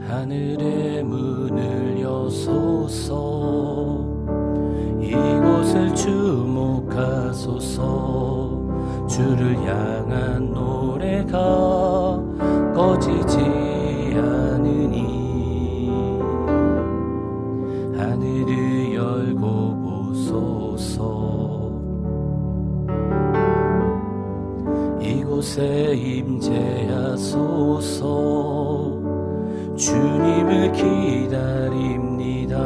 하늘의 문을 여소서. 이곳을 주목하소서. 주를 향한 노래가 꺼지지 않으니 하늘을 열고 보소서. 이곳에 임재하소서. 주님을 기다립니다.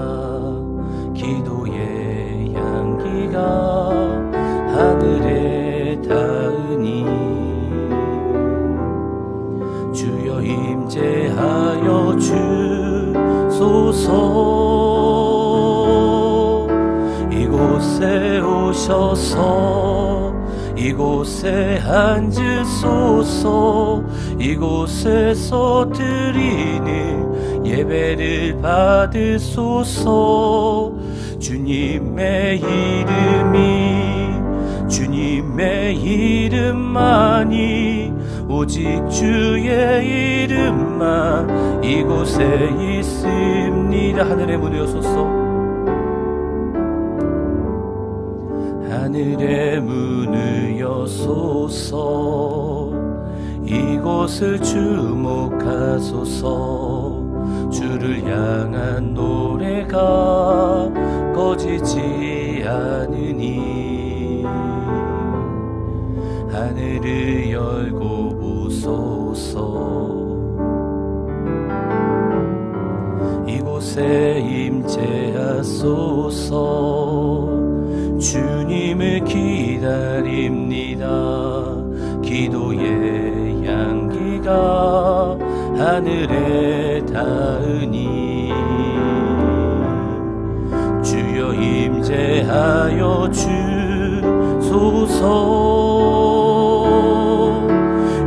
기도의 향기가 하늘에 닿으니 주여 임재하여 주소서. 이곳에 오셔서 이곳에 앉으소서. 이곳에서 드리는 예배를 받으소서. 주님의 주님의 이름만이 오직 주의 이름만 이곳에 있습니다. 하늘의 문을 여소서. 하늘의 문을 여소서. 이곳을 주목하소서. 주를 향한 노래가 꺼지지 않으니 하늘을 열고 보소서. 이곳에 임재하소서. 주님을 기다립니다. 기도의 향기가 하늘에 닿으니 주여 임재하여 주소서.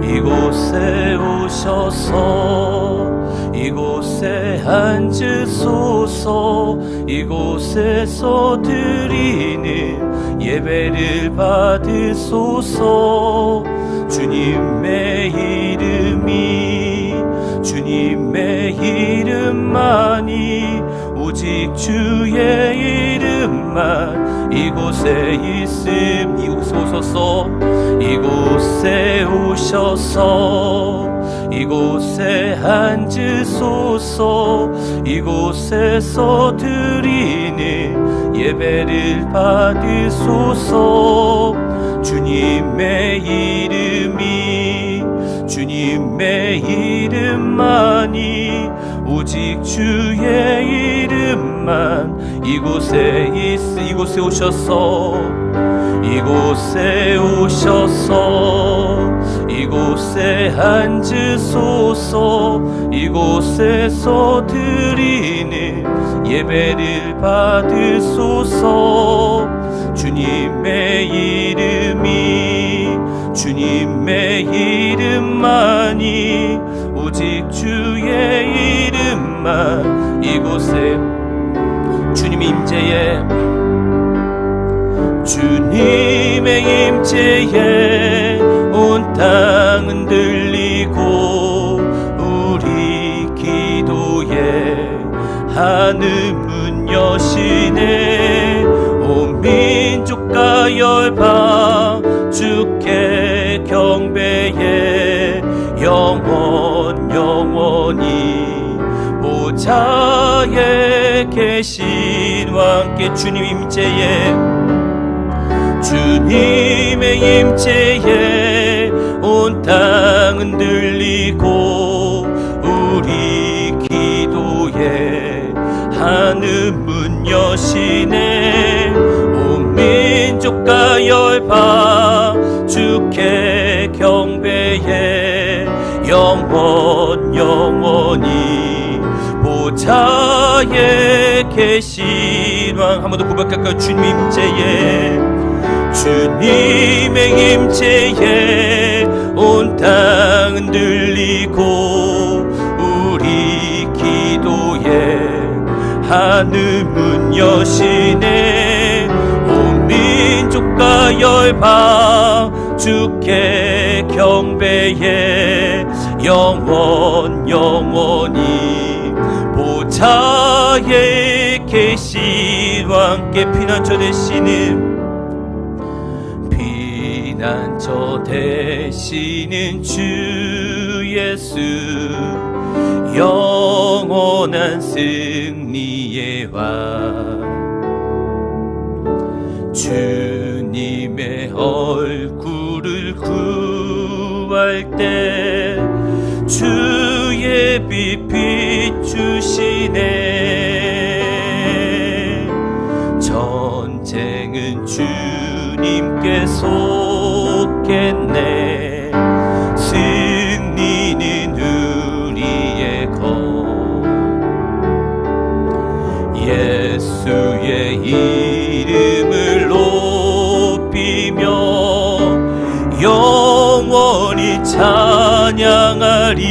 이곳에 오셔서 이곳에 앉으소서. 이곳에서 드리는 예배를 받으소서. 주님의 이름만이 오직 주의 이름만 이곳에 있음. 이곳에 오셔서 이곳에 오셔서 이곳에 앉으소서. 이곳에서 드리는 예배를 받으소서. 주님의 이름만이 오직 주의 이름만 이곳에 오셔서 이곳에 앉으소서. 이곳에서 드리는 예배를 받으소서. 주님의 이름만이 오직 주의 이름만 이곳에 주님의 임재에 온 땅은 들리고 우리 기도에 하늘 문 여시네. 온 민족과 열방 주께 경배해 영원히 보좌에 계신 왕께 주님의 임재에 온 땅은 들리고 우리 기도에 하늘 문 여시네. 온 민족과 열방 주께 경배해 영원히 보좌에 계신 왕. 한 번 더 고백할까요? 주님의 임재에 온 땅은 들리고 우리 기도에 하늘 문 여시네. 온 민족과 열방 주께 경배해 영원히 보좌에 계신 왕께 피난처 되시는 피난처 되시는 주 예수 영원한 승리의 왕 주님의 얼굴을 구할 때 주의 빛 비추시네 전쟁은 주님께 속했네 승리는 우리의 것 예수의 이름을 높이며 영원히 찬양하리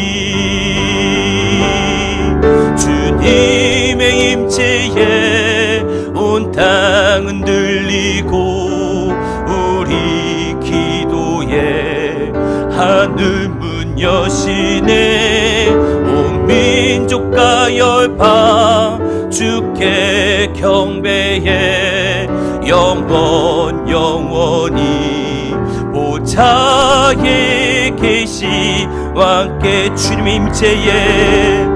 주님의 임재에 온 땅은 들리고 우리 기도에 하늘 문 여시네 온 민족과 열방 주께 경배해 영원히 보좌에 계시 왕께 주님의 임재에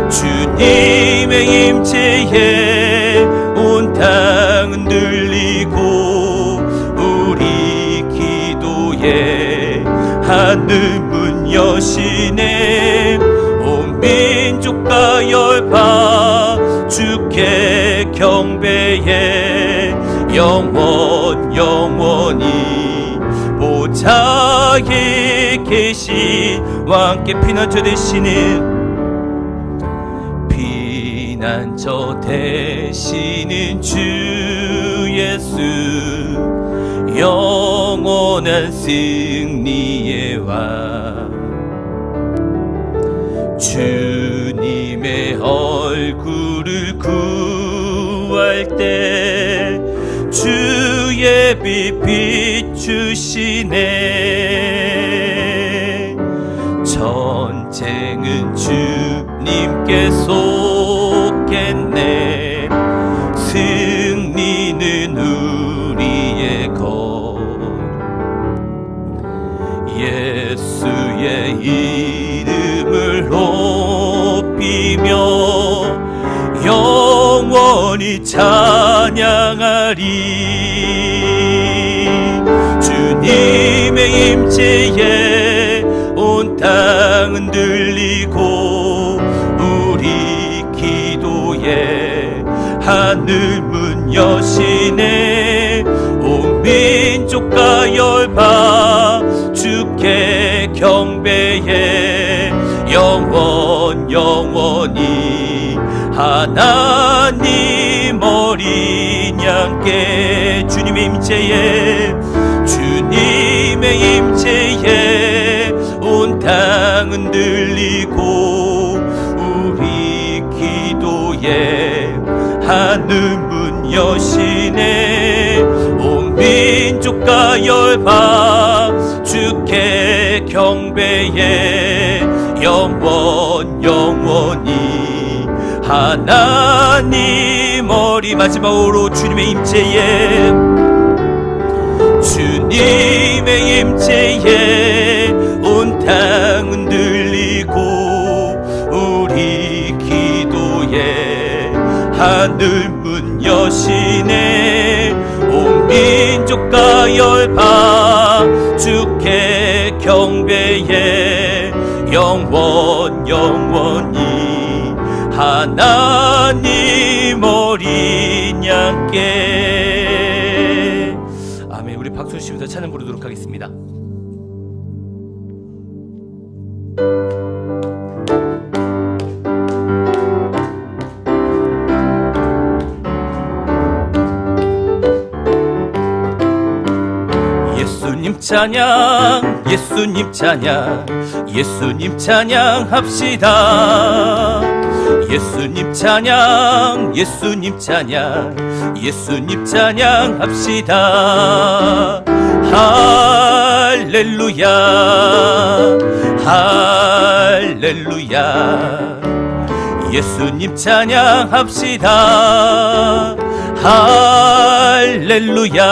주님의 임재에 온 땅은 들리고 우리 기도에 하늘 문 여시네 온 민족과 열방 주께 경배해 영원히 보좌에 계신 왕께 피난처 되시는 피난처 되시는 주 예수 영원한 승리의 왕 주님의 얼굴을 구할 때 주의 빛 비추시네 전쟁은 주님께 속했네 승리는 우리의 것 예수의 이름을 높이며 영원히 찬양하리 주님의 임재에 온 땅은 들리고 우리 기도에 하늘 문 여시네 온 민족과 열방 주께 경배해 영원히 하나님 어린 양께 주님의 임재에 온 땅은 들리고 우리 기도에 하늘 문 여시네 온 민족과 열방 주께 경배해 영원히 하나님 어린 마지막으로 주님의 임재에 온 땅은 들리고 우리 기도에 하늘 문 여시네 온 민족과 열방 주께 경배해 영원히 하나님 어린 양께 아멘. 우리 박수 치면서 찬양 부르도록 하겠습니다. 예수님 찬양 예수님 찬양 예수님 찬양합시다 예수님 찬양 예수님 찬양 예수님 찬양합시다 할렐루야 할렐루야 예수님 찬양합시다. 할렐루야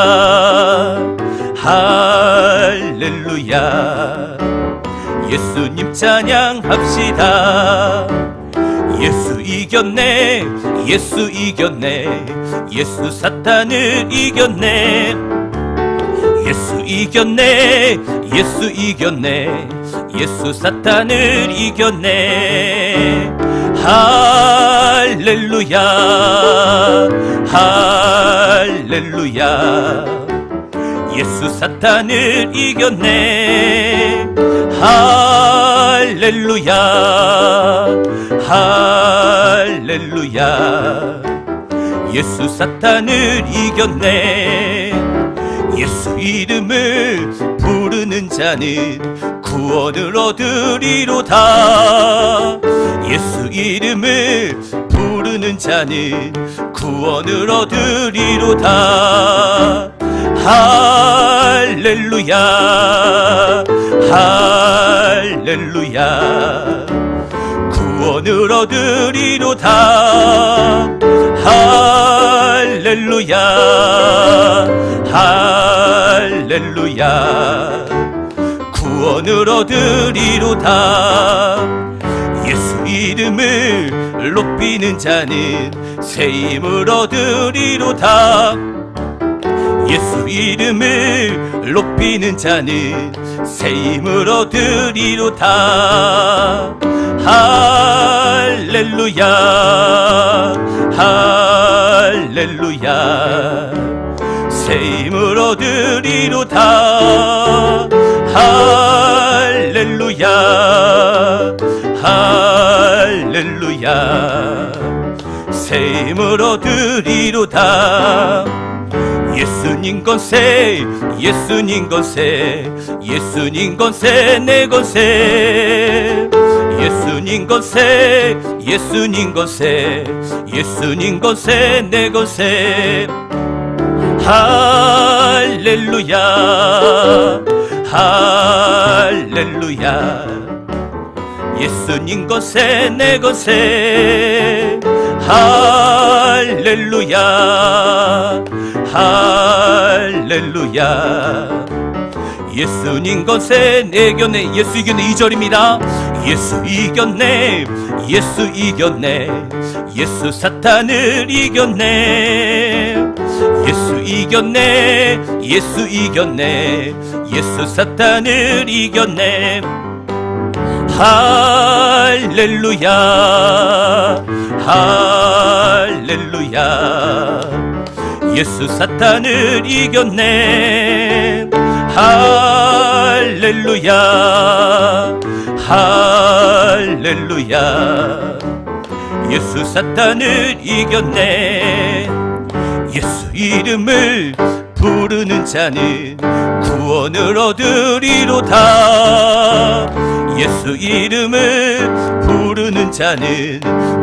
할렐루야. 예수님 찬양합시다. 예수 이겼네 예수 이겼네 예수 사탄을 이겼네 예수 이겼네 예수 이겼네 예수 사탄을 이겼네. 할렐루야 할렐루야. 예수 사탄을 이겼네. 할렐루야 할렐루야. 예수 사탄을 이겼네. 예수 이름을 부르는 자는 구원을 얻으리로다. 예수 이름을 부르는 자는 구원을 얻으리로다. 할렐루야 할렐루야. 구원을 얻으리로다. 할렐루야 할렐루야. 구원을 얻으리로다. 예수 이름을 높이는 자는 새 힘을 얻으리로다. 예수 이름을 높이는 자는 새 힘을 얻으리로다. 할렐루야 할렐루야. 새 힘을 얻으리로다. 할렐루야 할렐루야. 새 힘을 얻으리로다. 예수님 권세 예수님 권세 예수님 권세 내 권세. 예수님 권세 예수님 권세 예수님 권세 내 권세. 할렐루야 할렐루야. 예수님 권세 내 권세. 할렐루야 할렐루야. 예수님 권세 내 견네. 예수 이겼네 2절입니다. 예수 이겼네 예수 이겼네 예수 사탄을 이겼네. 예수 이겼네 예수 이겼네 예수 사탄을 이겼네. 할렐루야 할렐루야. 예수 사탄을 이겼네. 할렐루야 할렐루야. 예수 사탄을 이겼네. 예수 이름을 부르는 자는 구원을 얻으리로다. 예수 이름을 부르는 자는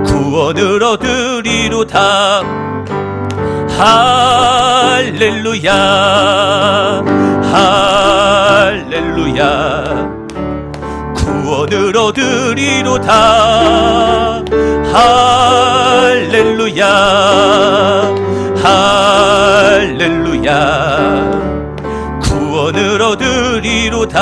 구원을 얻으리로다. 할렐루야 할렐루야. 구원을 얻으리로다. 할렐루야 할렐루야. 구원을 얻으리로다.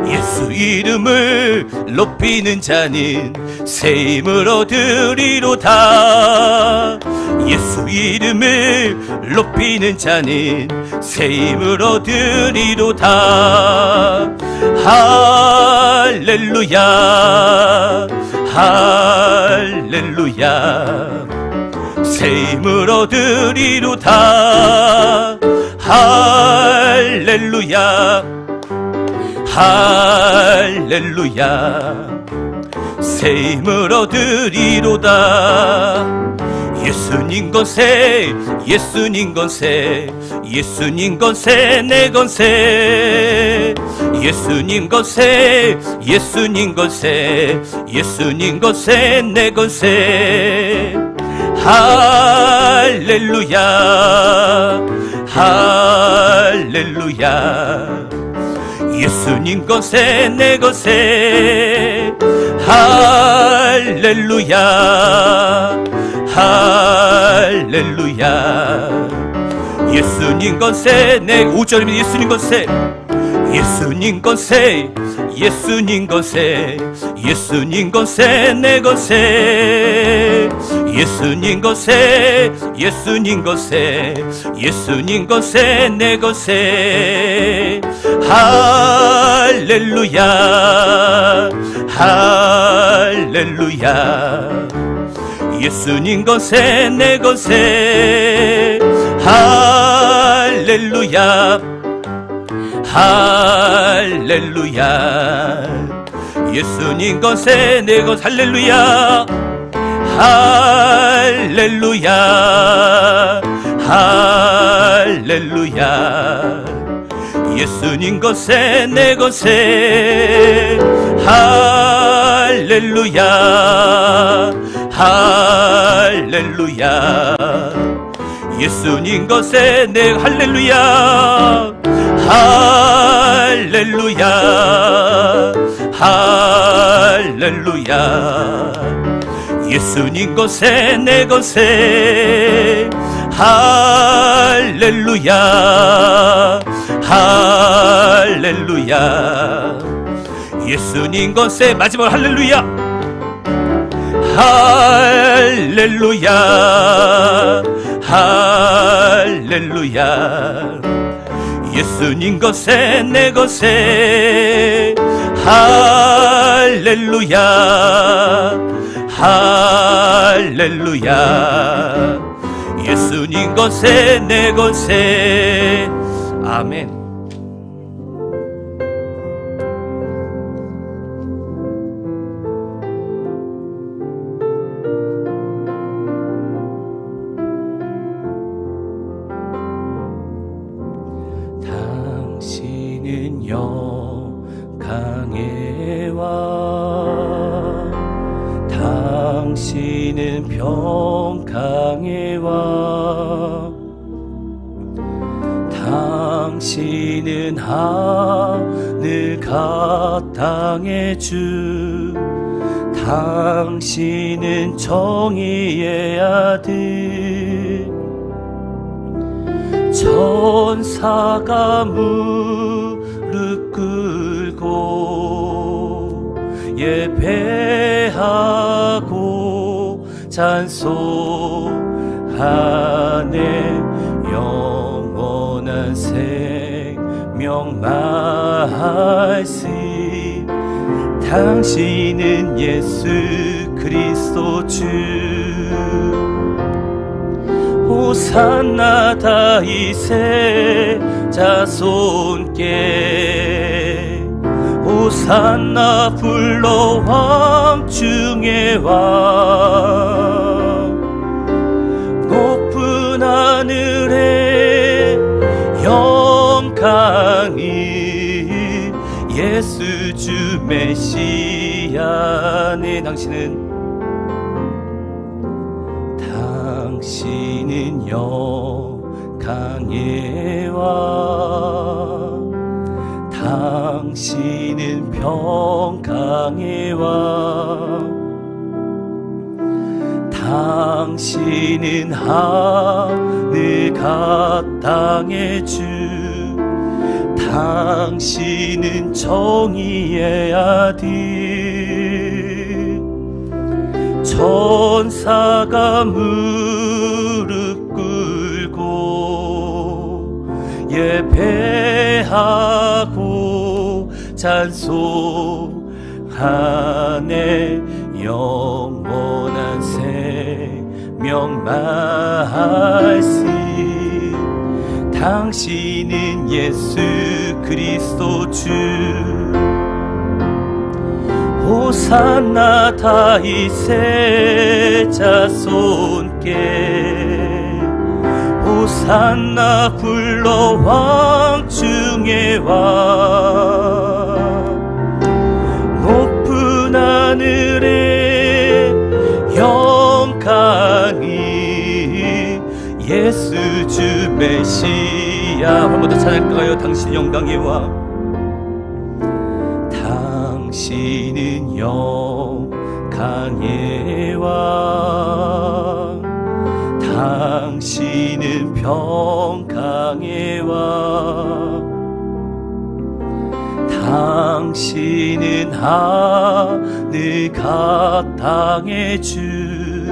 예수 이름을 높이는 자는 새 힘을 얻으리로다. 예수 이름을 높이는 자는 새 힘을 얻으리로다. 할렐루야 할렐루야. 새 힘을 얻으리로다. 할렐루야 할렐루야. 새 힘을 얻으리로다. 예수님 권세 예수님 권세 예수님 권세 내 권세. 예수님 권세 예수님 권세 예수님 권세 내 권세. 할렐루야 할렐루야. 예수님 권세 내 권세. 할렐루야 할렐루야 예수님 건세 내 5절입니다. 예수님 건세 예수님 건세 예수님 건세 예수님 건세 내 건세 예수님 건세 예수님 건세 예수님 건세 내 건세 할렐루야 할렐루야 예수님 건세 내 건세 할렐루야 할렐루야 예수님 건세 내 것 할렐루야 할렐루야 할렐루야 예수님 건세 내 건세 할렐루야 할렐루야 예수님 건세 내 할렐루야 할렐루야 할렐루야 예수님 건세 내 건세 할렐루야 할렐루야 예수님 건세 마지막 할렐루야 할렐루야 할렐루야 예수님 건세 내 건세 할렐루야 할렐루야 예수님 건세 내 건세 아멘. 당신은 영광의 왕 당신은 평강의 왕 당신은 하늘과 땅의 주 당신은 정의의 아들 천사가 무릎 꿇고 예배하고 찬송하네 영원한 생명 말씀 당신은 예수 그리스도 주 호산나 다윗의 자손께 호산나 불러 왕 중의 왕 높은 하늘에 영광이 예수 주 메시아 네 당신은 영광의 왕 당신은 평강의 왕 당신은 하늘과 땅의 주 당신은 정의의 아들 천사가 무릎 꿇고 예배하고 찬송하네 영원한 생명 말씀 당신은 예수 그리스도 주 호산나 다윗의 자손께 호산나 불러 왕 중의 왕 높은 하늘에 영광이 예수 주 메시아 한 번 더 찬양할까요? 당신 영광의 왕 당신은 영광의 왕, 당신은 평강의 왕, 당신은 하늘 각 땅의 주,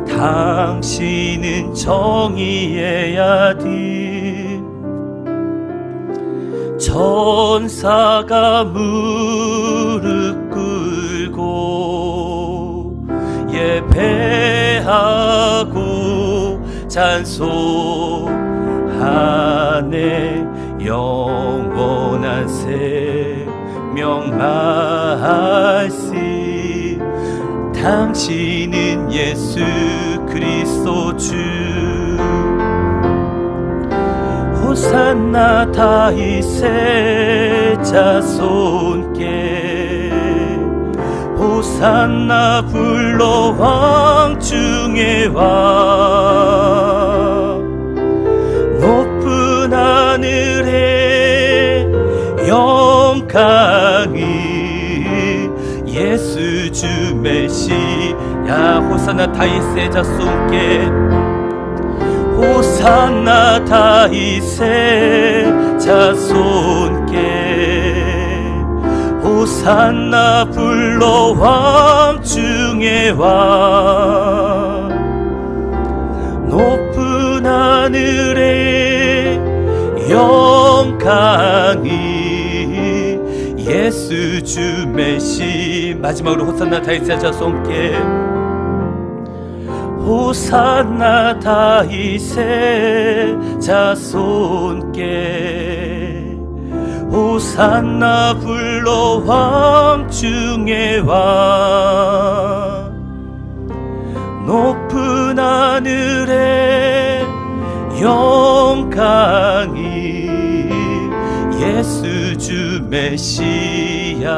당신은 정의의 아들, 천사가 무릎 꿇고 예배하고 찬송하네. 영원한 생명 말씀, 당신은 예수 그리스도 주. 호산나 다윗의 자손께, 호산나 불러 왕 중의 왕. 높은 하늘에 영광이 예수 주 메시야. 호산나 다윗의 자손께, 호산나 다윗의 자손께, 호산나 불러 왕 중의 왕. 높은 하늘에 영광이 예수 주 메시. 마지막으로 호산나 다윗의 자손께, 호산나 다윗의 자손께, 호산나 불러 왕 중의 왕. 높은 하늘에 영광이 예수 주 메시아네.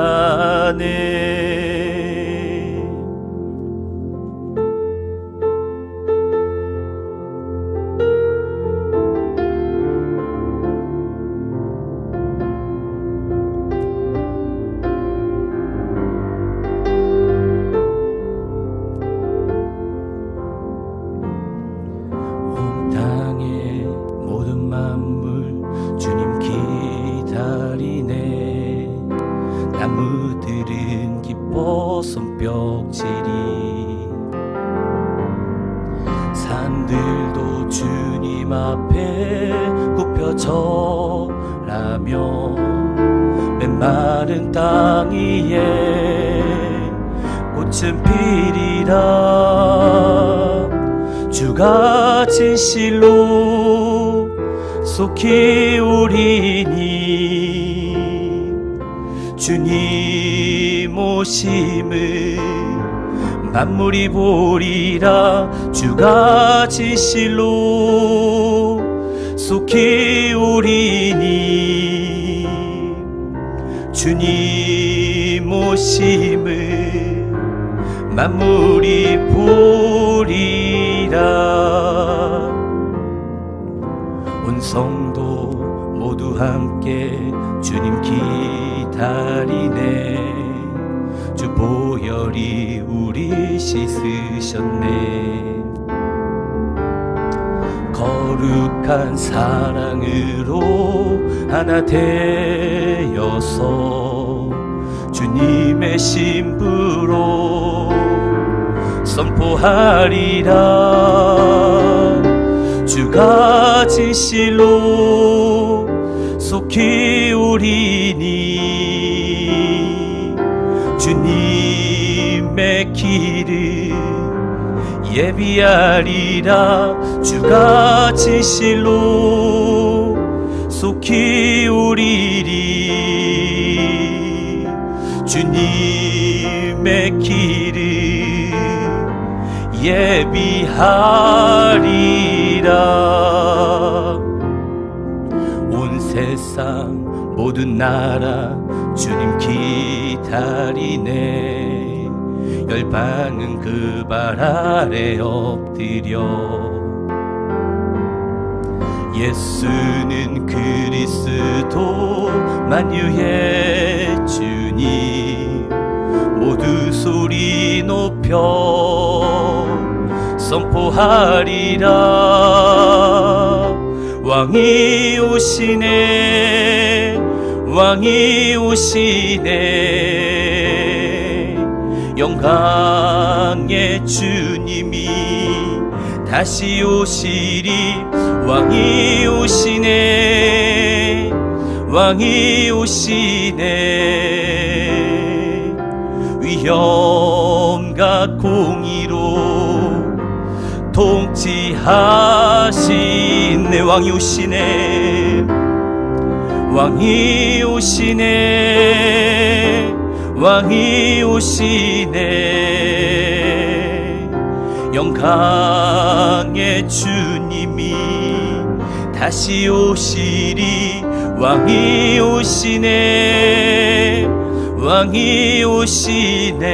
나무들은 기뻐 손뼉질이, 산들도 주님 앞에 굽혀 절하며, 메마른 땅 위에 꽃은 피리라. 주가 진실로 속히 우리니, 주님 오심을 만물이 보리라. 주가 진실로 속히 우리니, 주님 오심을 만물이 보리라. 온 성도 모두 함께 주님 기다리네. 주 보혈이 우리 씻으셨네. 거룩한 사랑으로 하나 되어서 주님의 신부로 선포하리라. 주가 진실로 속히 우리니, 주님의 길을 예비하리라. 주가 진실로 속히 우리니, 주님의 길을 예비하리라. 온 세상 모든 나라 주님 기다리네. 열방은 그 발 아래 엎드려 예수는 그리스도 만유의 주님. 그 소리 높여 선포하리라. 왕이 오시네, 왕이 오시네. 영광의 주님이 다시 오시리. 왕이 오시네, 왕이 오시네. 위엄과 공의로 통치하신 내 왕이 오시네, 왕이 오시네, 왕이 오시네. 영광의 주님이 다시 오시리. 왕이 오시네, 왕이 오시네.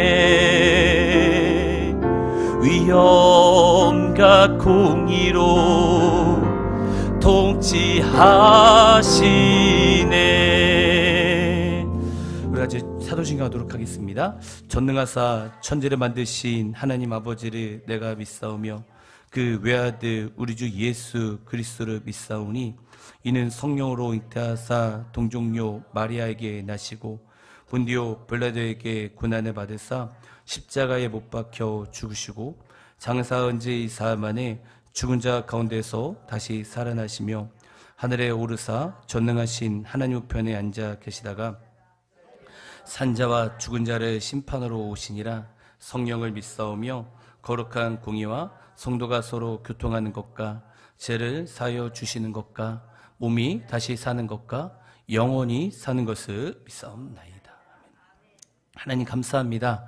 위엄과 공의로 통치하시네. 우리 같이 사도신경 하도록 하겠습니다. 전능하사 천지를 만드신 하나님 아버지를 내가 믿사오며 그 외아들 우리 주 예수 그리스도를 믿사오니 이는 성령으로 잉태하사 동정녀 마리아에게 나시고 본디오 빌라도에게 고난을 받으사 십자가에 못 박혀 죽으시고 장사한 지 사흘 만에 죽은 자 가운데서 다시 살아나시며 하늘에 오르사 전능하신 하나님 우편에 앉아 계시다가 산자와 죽은 자를 심판으로 오시니라. 성령을 믿사오며 거룩한 공의와 성도가 서로 교통하는 것과 죄를 사하여 주시는 것과 몸이 다시 사는 것과 영원히 사는 것을 믿사옵나이다. 하나님 감사합니다.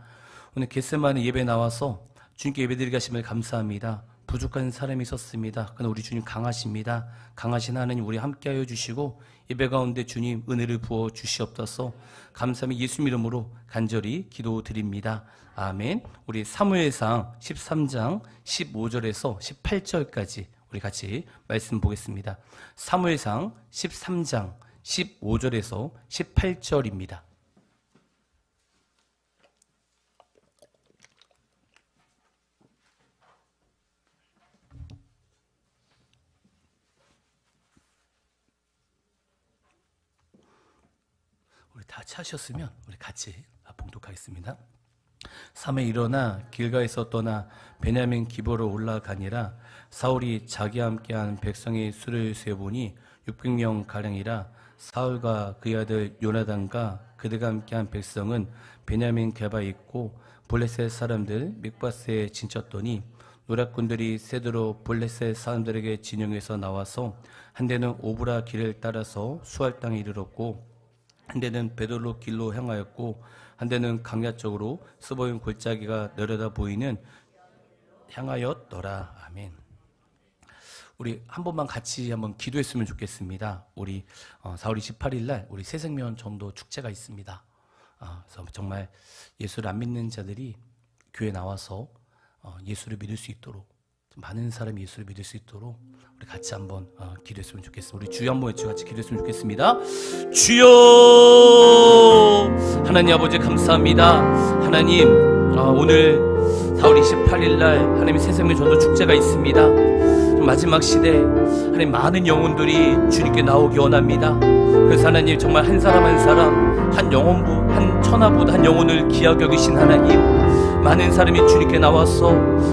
오늘 겟세마네 예배 나와서 주님께 예배드리게 하심을 감사합니다. 부족한 사람이 있었습니다. 그러나 우리 주님 강하십니다. 강하신 하나님 우리 함께하여 주시고 예배 가운데 주님 은혜를 부어 주시옵소서. 감사함이 예수 이름으로 간절히 기도드립니다. 아멘. 우리 사무엘상 13장 15절에서 18절까지 우리 같이 말씀 보겠습니다. 사무엘상 13장 15절에서 18절입니다. 우리 다 차셨으면 우리 같이 봉독하겠습니다. 사무엘이 일어나 길가에서 떠나 베냐민 기브로 올라가니라. 사울이 자기와 함께한 백성의 수를 세어보니 600명 가량이라. 사울과 그의 아들 요나단과 그들과 함께한 백성은 베냐민 궤바에 있고 블레셋 사람들 mikbat에 진쳤더니 노략군들이 새도로 블레셋 사람들에게 진영해서 나와서 한 대는 오브라 길을 따라서 수알 땅에 이르렀고 한 대는 베돌로 길로 향하였고 한 대는 강야 쪽으로 스보임 골짜기가 내려다 보이는 향하였더라. 아멘. 우리 한 번만 같이 한번 기도했으면 좋겠습니다. 우리 4월 28일 날 우리 새생명 전도 축제가 있습니다. 그래서 정말 예수를 안 믿는 자들이 교회 나와서 예수를 믿을 수 있도록, 많은 사람이 예수를 믿을 수 있도록 우리 같이 한번 기도했으면 좋겠습니다. 우리 주여 한번 외쳐 같이 기도했으면 좋겠습니다. 주여, 하나님 아버지 감사합니다. 하나님, 오늘 4월 28일 날 하나님의 새생명 전도 축제가 있습니다. 마지막 시대 하나님 많은 영혼들이 주님께 나오기 원합니다. 그래서 하나님 정말 한 사람 한 사람, 한 영혼부, 한 천하보다 한 영혼을 귀하게 여기신 하나님, 많은 사람이 주님께 나와서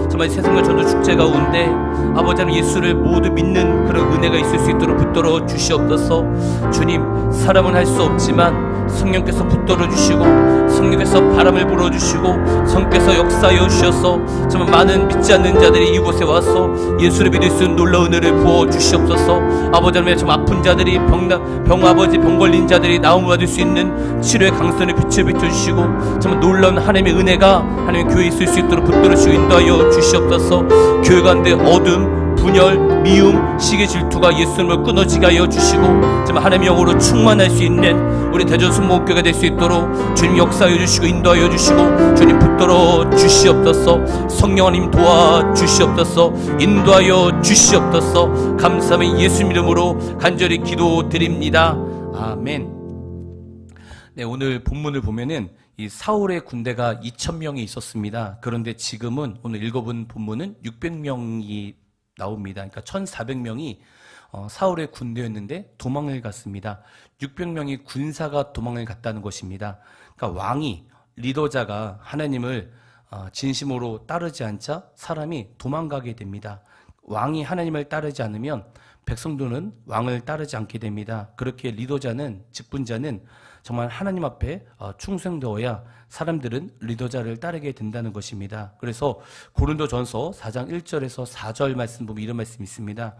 정말 세상과 전도 축제 가운데 아버지 하나님 예수를 모두 믿는 그런 은혜가 있을 수 있도록 붙들어 주시옵소서. 주님, 사람은 할 수 없지만 성령께서 붙들어 주시고 성령께서 바람을 불어주시고 성령께서 역사하여 주셔서 정말 많은 믿지 않는 자들이 이곳에 와서 예수를 믿을 수 있는 놀라운 은혜를 부어 주시옵소서. 아버지 하나님, 좀 아픈 자들이 병 걸린 자들이 나음을 받을 수 있는 치료의 강선을 비춰주시고 정말 놀라운 하나님의 은혜가 하나님의 교회에 있을 수 있도록 붙들어 주시고 인도하여 주시옵소서. 교회 가운데 어둠, 분열, 미움, 시기, 질투가 예수님을 끊어지게 하여 주시고 정말 하나님의 영으로 충만할 수 있는 우리 대전 순복교가 될 수 있도록 주님 역사하여 주시고 인도하여 주시고 주님 붙들어 주시옵소서. 성령 하나님 도와 주시옵소서. 인도하여 주시옵소서. 감사함의 예수 이름으로 간절히 기도드립니다. 아멘. 네, 오늘 본문을 보면은 이 사울의 군대가 2,000명이 있었습니다. 그런데 지금은 오늘 읽어본 본문은 600명이 나옵니다. 그러니까 1,400명이 사울의 군대였는데 도망을 갔습니다. 600명이 군사가 도망을 갔다는 것입니다. 그러니까 왕이, 리더자가 하나님을 진심으로 따르지 않자 사람이 도망가게 됩니다. 왕이 하나님을 따르지 않으면 백성들은 왕을 따르지 않게 됩니다. 그렇게 리더자는, 직분자는 정말 하나님 앞에 충성되어야 사람들은 리더자를 따르게 된다는 것입니다. 그래서 고린도전서 4장 1절에서 4절 말씀 보면 이런 말씀이 있습니다.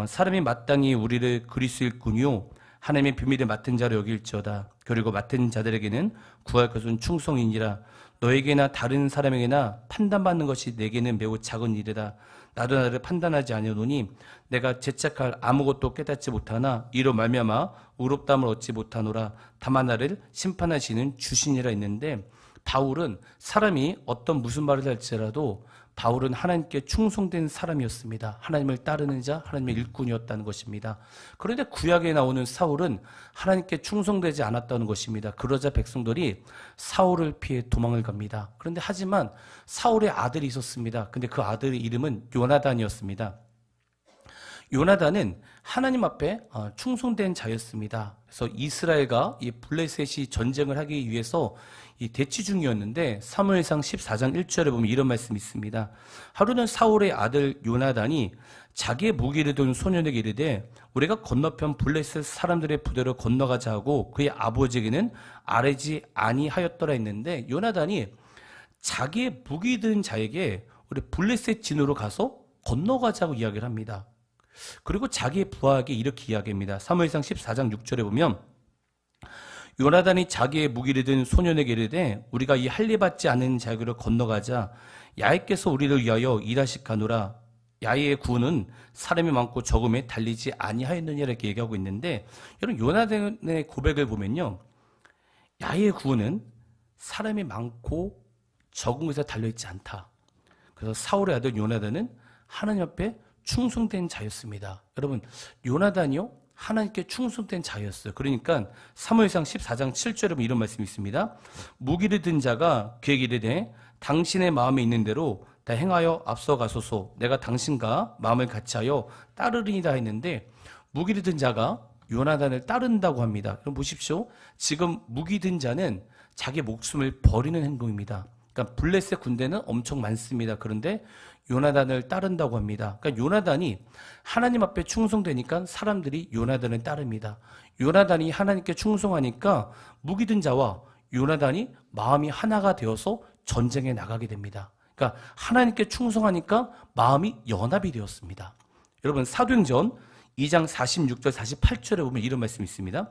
사람이 마땅히 우리를 그리스도일 군요 하나님의 비밀을 맡은 자로 여길지어다. 그리고 맡은 자들에게는 구할 것은 충성이니라. 너에게나 다른 사람에게나 판단받는 것이 내게는 매우 작은 일이다. 나도 나를 판단하지 아니하노니 내가 제착할 아무것도 깨닫지 못하나 이로 말미암아 의롭다함을 얻지 못하노라. 다만 나를 심판하시는 주신이라 했는데, 바울은 사람이 어떤 무슨 말을 할지라도 바울은 하나님께 충성된 사람이었습니다. 하나님을 따르는 자, 하나님의 일꾼이었다는 것입니다. 그런데 구약에 나오는 사울은 하나님께 충성되지 않았다는 것입니다. 그러자 백성들이 사울을 피해 도망을 갑니다. 그런데 하지만 사울의 아들이 있었습니다. 근데 그 아들의 이름은 요나단이었습니다. 요나단은 하나님 앞에 충성된 자였습니다. 그래서 이스라엘과 이 블레셋이 전쟁을 하기 위해서 이 대치 중이었는데 사무엘상 14장 1절에 보면 이런 말씀이 있습니다. 하루는 사울의 아들 요나단이 자기의 무기를 든 소년에게 이르되 우리가 건너편 블레셋 사람들의 부대로 건너가자 하고 그의 아버지에게는 아뢰지 아니하였더라 했는데, 요나단이 자기의 무기 든 자에게 우리 블레셋 진으로 가서 건너가자고 이야기를 합니다. 그리고 자기의 부하에게 이렇게 이야기합니다. 사무엘상 14장 6절에 보면 요나단이 자기의 무기를 든 소년에게 이르되 우리가 이 할례받지 않은 자에게로 건너가자. 야훼께서 우리를 위하여 일하실 가노라. 야훼의 구원은 사람이 많고 적음에 달리지 아니하였느니라 이렇게 얘기하고 있는데, 여러분 요나단의 고백을 보면요, 야훼의 구원은 사람이 많고 적은 것에 달려있지 않다. 그래서 사울의 아들 요나단은 하나님 앞에 충성된 자였습니다. 여러분, 요나단이요 하나님께 충성된 자였어요. 그러니까 사무엘상 14장 7절에 보면 이런 말씀이 있습니다. 무기를 든 자가 그에게 이르되 당신의 마음에 있는 대로 다 행하여 앞서가소서. 내가 당신과 마음을 같이하여 따르리이다 했는데, 무기를 든 자가 요나단을 따른다고 합니다. 그럼 보십시오. 지금 무기 든 자는 자기 목숨을 버리는 행동입니다. 그러니까 블레셋 군대는 엄청 많습니다. 그런데 요나단을 따른다고 합니다. 그러니까 요나단이 하나님 앞에 충성되니까 사람들이 요나단을 따릅니다. 요나단이 하나님께 충성하니까 무기 든 자와 요나단이 마음이 하나가 되어서 전쟁에 나가게 됩니다. 그러니까 하나님께 충성하니까 마음이 연합이 되었습니다. 여러분 사도행전 2장 46절 48절에 보면 이런 말씀이 있습니다.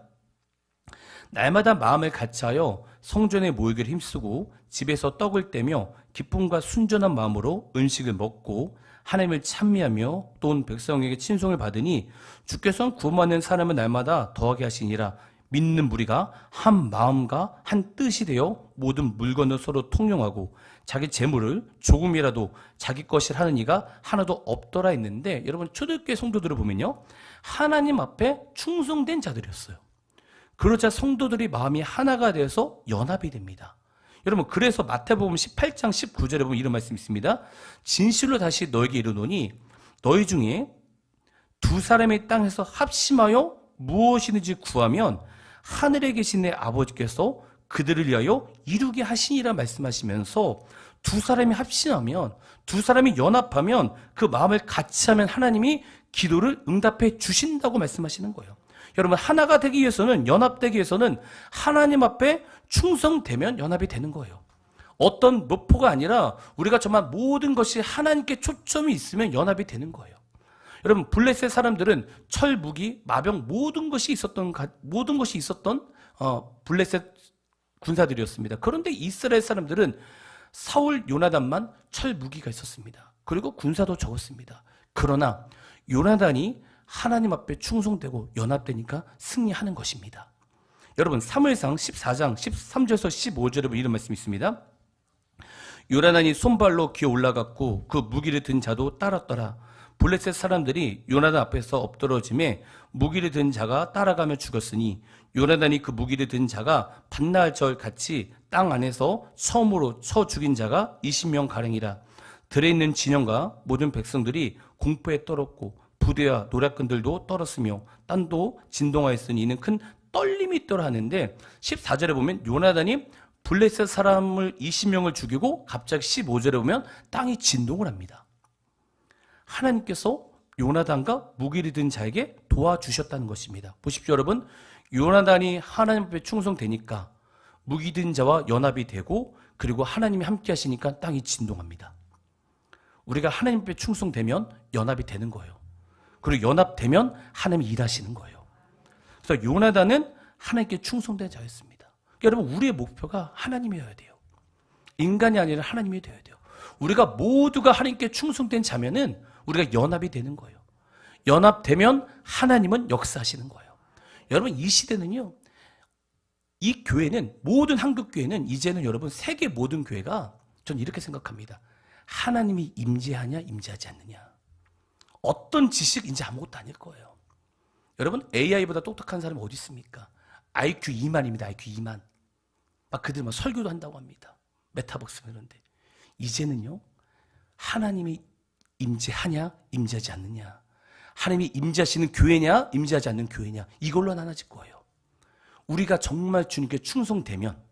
날마다 마음을 같이하여 성전에 모이기를 힘쓰고 집에서 떡을 떼며 기쁨과 순전한 마음으로 음식을 먹고 하나님을 찬미하며 또 온 백성에게 친송을 받으니 주께서는 구원받는 사람을 날마다 더하게 하시니라. 믿는 무리가 한 마음과 한 뜻이 되어 모든 물건을 서로 통용하고 자기 재물을 조금이라도 자기 것이라 하는 이가 하나도 없더라 했는데, 여러분 초대교회 성도들을 보면요 하나님 앞에 충성된 자들이었어요. 그러자 성도들이 마음이 하나가 되어서 연합이 됩니다. 여러분 그래서 마태복음 18장 19절에 보면 이런 말씀이 있습니다. 진실로 다시 너에게 이르노니 너희 중에 두 사람이 땅에서 합심하여 무엇이든지 구하면 하늘에 계신 내 아버지께서 그들을 위하여 이루게 하시니라 말씀하시면서, 두 사람이 합심하면, 두 사람이 연합하면, 그 마음을 같이 하면 하나님이 기도를 응답해 주신다고 말씀하시는 거예요. 여러분 하나가 되기 위해서는, 연합되기 위해서는 하나님 앞에 충성되면 연합이 되는 거예요. 어떤 목표가 아니라 우리가 정말 모든 것이 하나님께 초점이 있으면 연합이 되는 거예요. 여러분 블레셋 사람들은 철, 무기, 마병 모든 것이 있었던 블레셋 군사들이었습니다. 그런데 이스라엘 사람들은 사울, 요나단만 철, 무기가 있었습니다. 그리고 군사도 적었습니다. 그러나 요나단이 하나님 앞에 충성되고 연합되니까 승리하는 것입니다. 여러분 사무엘상 14장 13절에서 15절에 보면 이런 말씀이 있습니다. 요나단이 손발로 기어 올라갔고 그 무기를 든 자도 따랐더라. 블레셋 사람들이 요나단 앞에서 엎드러짐에 무기를 든 자가 따라가며 죽었으니 요나단이 그 무기를 든 자가 반나절 같이 땅 안에서 처음으로 쳐 죽인 자가 20명 가량이라. 들에 있는 진영과 모든 백성들이 공포에 떨었고 부대와 노략근들도 떨었으며 땅도 진동하였으니 이는 큰 떨림이 있더라 하는데 14절에 보면 요나단이 블레셋 사람을 20명을 죽이고 갑자기 15절에 보면 땅이 진동을 합니다. 하나님께서 요나단과 무기를 든 자에게 도와주셨다는 것입니다. 보십시오 여러분, 요나단이 하나님 앞에 충성되니까 무기 든 자와 연합이 되고 그리고 하나님이 함께 하시니까 땅이 진동합니다. 우리가 하나님 앞에 충성되면 연합이 되는 거예요. 그리고 연합되면 하나님이 일하시는 거예요. 그래서 요나단은 하나님께 충성된 자였습니다. 여러분, 우리의 목표가 하나님이어야 돼요. 인간이 아니라 하나님이 되어야 돼요. 우리가 모두가 하나님께 충성된 자면은 우리가 연합이 되는 거예요. 연합되면 하나님은 역사하시는 거예요. 여러분, 이 시대는요, 이 교회는, 모든 한국교회는 이제는 여러분 세계 모든 교회가 전 이렇게 생각합니다. 하나님이 임재하냐 임재하지 않느냐. 어떤 지식 이제 아무것도 아닐 거예요. 여러분, AI보다 똑똑한 사람이 어디 있습니까? IQ 2만입니다. IQ 2만. 막 그들 막 설교도 한다고 합니다. 메타버스 이런데. 이제는요, 하나님이 임재하냐 임재하지 않느냐, 하나님이 임재하시는 교회냐 임재하지 않는 교회냐, 이걸로 나눠질 거예요. 우리가 정말 주님께 충성되면,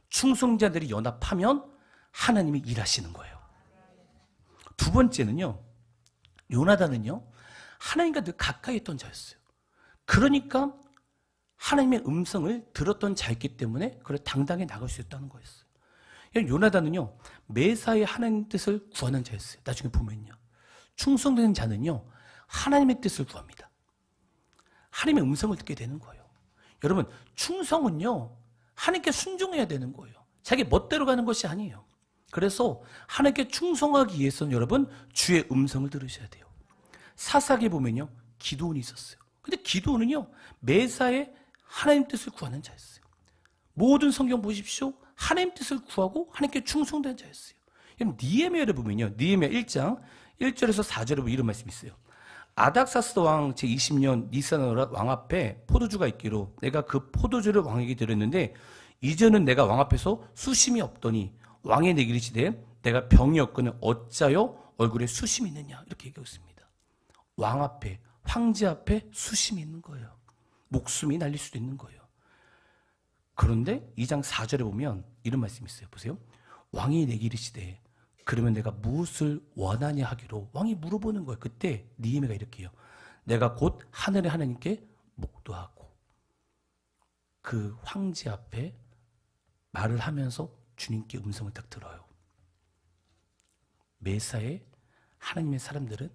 충성자들이 연합하면 하나님이 일하시는 거예요. 두 번째는요, 요나단은요 하나님과 늘 가까이 있던 자였어요. 그러니까 하나님의 음성을 들었던 자였기 때문에 그걸 당당히 나갈 수 있다는 거였어요. 요나단은요 매사에 하나님의 뜻을 구하는 자였어요. 나중에 보면요, 충성되는 자는요 하나님의 뜻을 구합니다. 하나님의 음성을 듣게 되는 거예요. 여러분, 충성은요 하나님께 순종해야 되는 거예요. 자기 멋대로 가는 것이 아니에요. 그래서 하나님께 충성하기 위해서는 여러분 주의 음성을 들으셔야 돼요. 사사기에 보면요 기도원이 있었어요. 근데 기도원은요 매사에 하나님 뜻을 구하는 자였어요. 모든 성경 보십시오. 하나님 뜻을 구하고 하나님께 충성된 자였어요. 느헤미야를 보면요, 느헤미야 1장 1절에서 4절에 보면 이런 말씀이 있어요. 아닥사스 왕 제20년 니산 왕 앞에 포도주가 있기로 내가 그 포도주를 왕에게 드렸는데 이제는 내가 왕 앞에서 수심이 없더니 왕의 내게 이르시되 내가 병이 없거늘 어찌하여 얼굴에 수심이 있느냐, 이렇게 얘기하고 있습니다. 왕 앞에, 황제 앞에 수심이 있는 거예요. 목숨이 날릴 수도 있는 거예요. 그런데 2장 4절에 보면 이런 말씀이 있어요. 보세요. 왕이 내게 이르시되 그러면 내가 무엇을 원하냐 하기로 왕이 물어보는 거예요. 그때 느헤미야가 이렇게 해요. 내가 곧 하늘의 하나님께 목도하고 그 황제 앞에 말을 하면서 주님께 음성을 딱 들어요. 매사에 하나님의 사람들은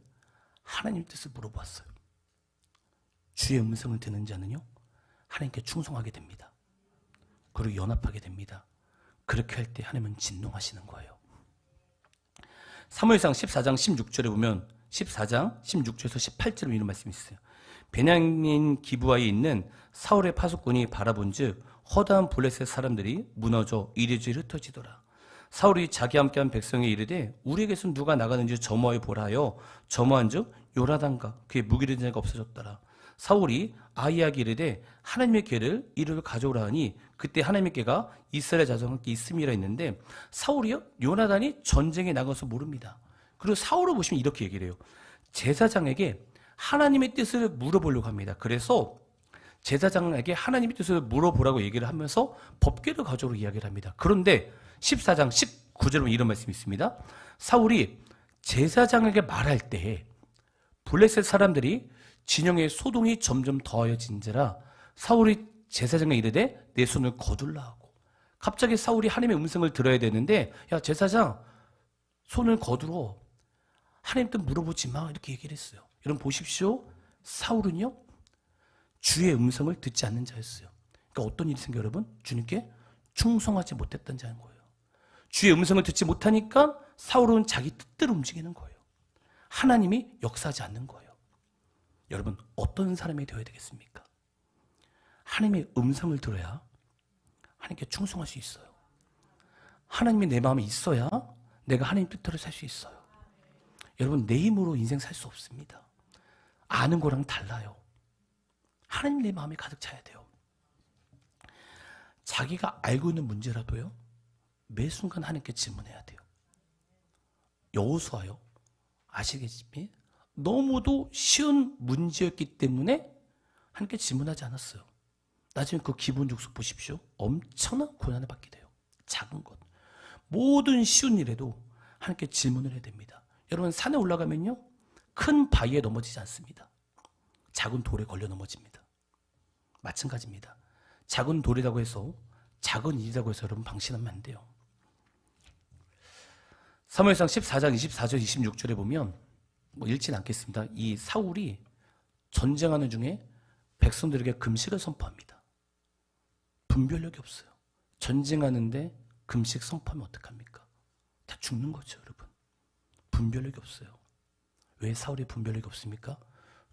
하나님 뜻을 물어봤어요. 주의 음성을 듣는 자는요 하나님께 충성하게 됩니다. 그리고 연합하게 됩니다. 그렇게 할 때 하나님은 진동하시는 거예요. 사무엘상 14장 16절에 보면 14장 16절에서 18절에 이런 말씀이 있어요. 베냐민 기브아에 있는 사울의 파수꾼이 바라본즉 허다한 블레셋 사람들이 무너져 이리저리 흩어지더라. 사울이 자기와 함께한 백성에 이르되 우리에게서 누가 나가는지 점호해 보라 하여 점호한즉 요나단과 그의 무기를 든 자가 없어졌더라. 사울이 아히야에게 이르되 하나님의 궤를 이리로 가져오라 하니 그때 하나님의 궤가 이스라엘 자손과 함께 있음이라 했는데 사울이요 요나단이 전쟁에 나가서 모릅니다. 그리고 사울을 보시면 이렇게 얘기를 해요. 제사장에게 하나님의 뜻을 물어보려고 합니다. 그래서 제사장에게 하나님의 뜻을 물어보라고 얘기를 하면서 법궤를 가져오라고 이야기를 합니다. 그런데 14장 19절에 보면 이런 말씀이 있습니다. 사울이 제사장에게 말할 때 블레셋 사람들이 진영의 소동이 점점 더하여진지라 사울이 제사장에 이르되 내 손을 거둘라 하고, 갑자기 사울이 하나님의 음성을 들어야 되는데 야 제사장 손을 거두어, 하나님 뜻 물어보지 마, 이렇게 얘기를 했어요. 여러분 보십시오. 사울은요 주의 음성을 듣지 않는 자였어요. 그러니까 어떤 일이 생겨요 여러분? 주님께 충성하지 못했던 자인 거예요. 주의 음성을 듣지 못하니까 사울은 자기 뜻대로 움직이는 거예요. 하나님이 역사하지 않는 거예요. 여러분 어떤 사람이 되어야 되겠습니까? 하나님의 음성을 들어야 하나님께 충성할 수 있어요. 하나님이 내 마음에 있어야 내가 하나님 뜻대로 살 수 있어요. 여러분, 내 힘으로 인생 살 수 없습니다. 아는 거랑 달라요. 하나님 내 마음에 가득 차야 돼요. 자기가 알고 있는 문제라도요, 매 순간 하나님께 질문해야 돼요. 여호수아요, 아시겠지만 너무도 쉬운 문제였기 때문에 하나님께 질문하지 않았어요. 나중에 그 기본 족속 보십시오. 엄청난 고난을 받게 돼요. 작은 것, 모든 쉬운 일에도 하나님께 질문을 해야 됩니다. 여러분, 산에 올라가면요, 큰 바위에 넘어지지 않습니다. 작은 돌에 걸려 넘어집니다. 마찬가지입니다. 작은 돌이라고 해서, 작은 일이라고 해서 여러분 방심하면 안 돼요. 사무엘상 14장 24절 26절에 보면, 읽지는 않겠습니다. 이 사울이 전쟁하는 중에 백성들에게 금식을 선포합니다. 분별력이 없어요. 전쟁하는데 금식 선포하면 어떡합니까? 다 죽는 거죠, 여러분. 분별력이 없어요. 왜 사울이 분별력이 없습니까?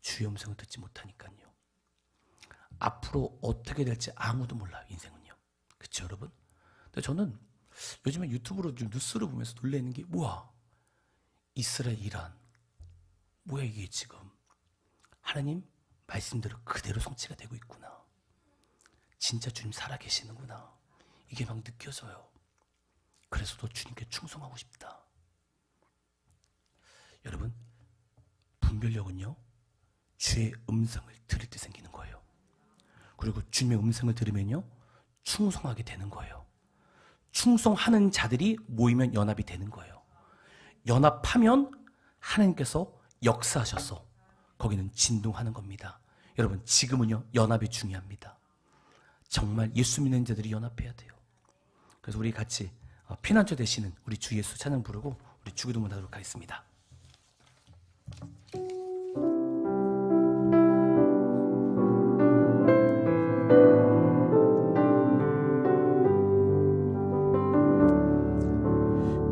주의 음성을 듣지 못하니까요. 앞으로 어떻게 될지 아무도 몰라요, 인생은요. 그렇죠, 여러분? 근데 저는 요즘에 유튜브로 좀 뉴스를 보면서 놀라는 게, 우와, 이스라엘, 이란, 뭐야 이게 지금. 하나님 말씀대로 그대로 성취가 되고 있구나. 진짜 주님 살아계시는구나. 이게 막 느껴져요. 그래서 더 주님께 충성하고 싶다. 여러분, 분별력은요, 주의 음성을 들을 때 생기는 거예요. 그리고 주님의 음성을 들으면요, 충성하게 되는 거예요. 충성하는 자들이 모이면 연합이 되는 거예요. 연합하면 하나님께서 역사하셔서 거기는 진동하는 겁니다. 여러분, 지금은요, 연합이 중요합니다. 정말 예수 믿는 자들이 연합해야 돼요. 그래서 우리 같이 피난처 되시는 우리 주 예수 찬양 부르고 우리 주기도문 하도록 하겠습니다.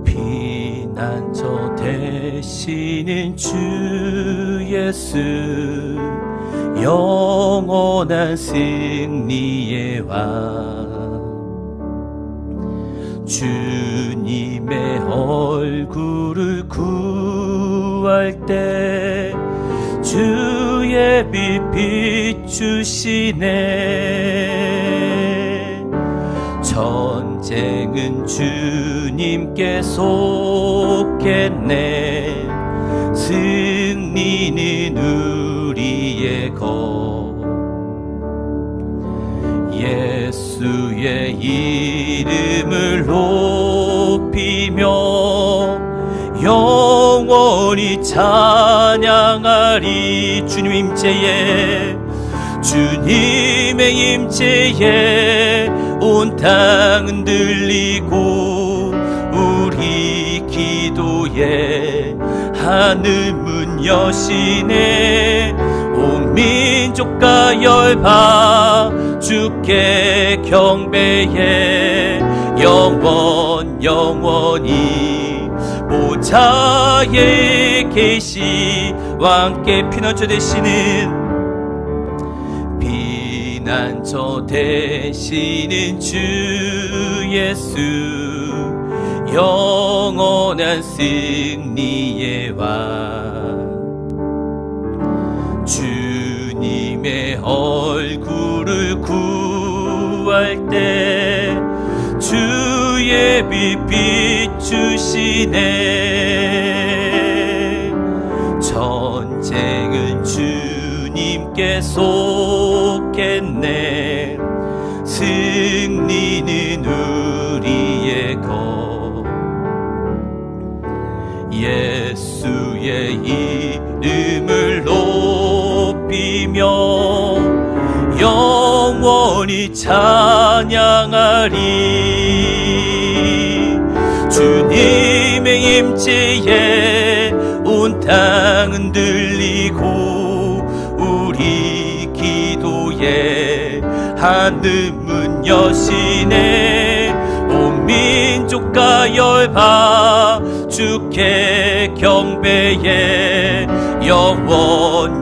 피난처 되시는 주 예수, 영원한 승리의 왕, 주님의 얼굴을 구할 때 주의 빛 비추시네. 전쟁은 주님께 속했네. 승리는 우리의 것. 예수의 이름을 높이며 영원히 찬양하리. 주님의 임재에, 주님의 임재에 온 땅은 들리고 우리 기도에 하늘 문 여시네. 온 민족과 열방 주께 경배해. 영원히 보좌에 계시 왕께 피난처 되시는, 피난처 되시는 주 예수, 영원한 승리의 왕. 주님의 얼굴을 구할 때 주의 빛 비추시네. 전쟁은 주님께 속했네. 승리는 우리의 것. 예수의 이름을 높이며 영원히 찬양하리. 주님의 임재에 온 땅은 들리고 우리 기도에 하늘 문 여시네. 온 민족과 열방 주께 경배해. 영원히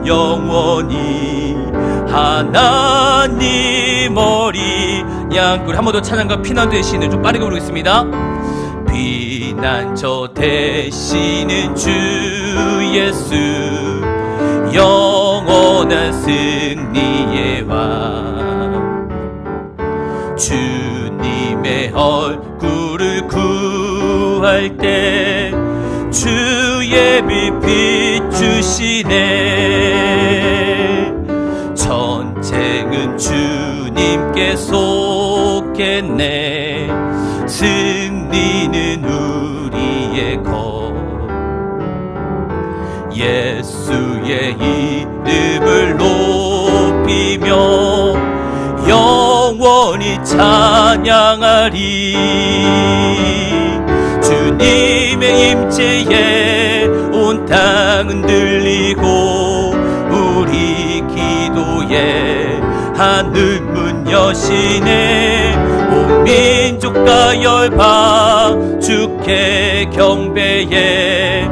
하나님 어리 양꿀. 한 번 더 찬양과 피난 되시는, 좀 빠르게 부르겠습니다. 피난처 되시는 주 예수, 영원한 승리의 왕. 주님의 얼굴을 구할 때 주의 빛 비추시네. 전쟁은 주님께 속했네. 승리는 우리의 것. 예수의 이름을 높이며 영원히 찬양하리. 주님의 임재에 온 땅은 들리고 우리 기도에 하늘 문 여시네. 온 민족과 열방 주께 경배해.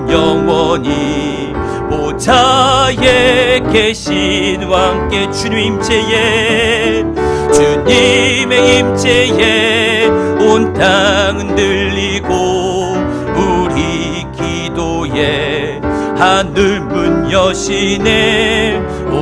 영원히 보좌에 계신 왕께 주님 임재에, 주님의 임재에 온 땅은 들리고 우리 기도에 하늘 문 여시네. 온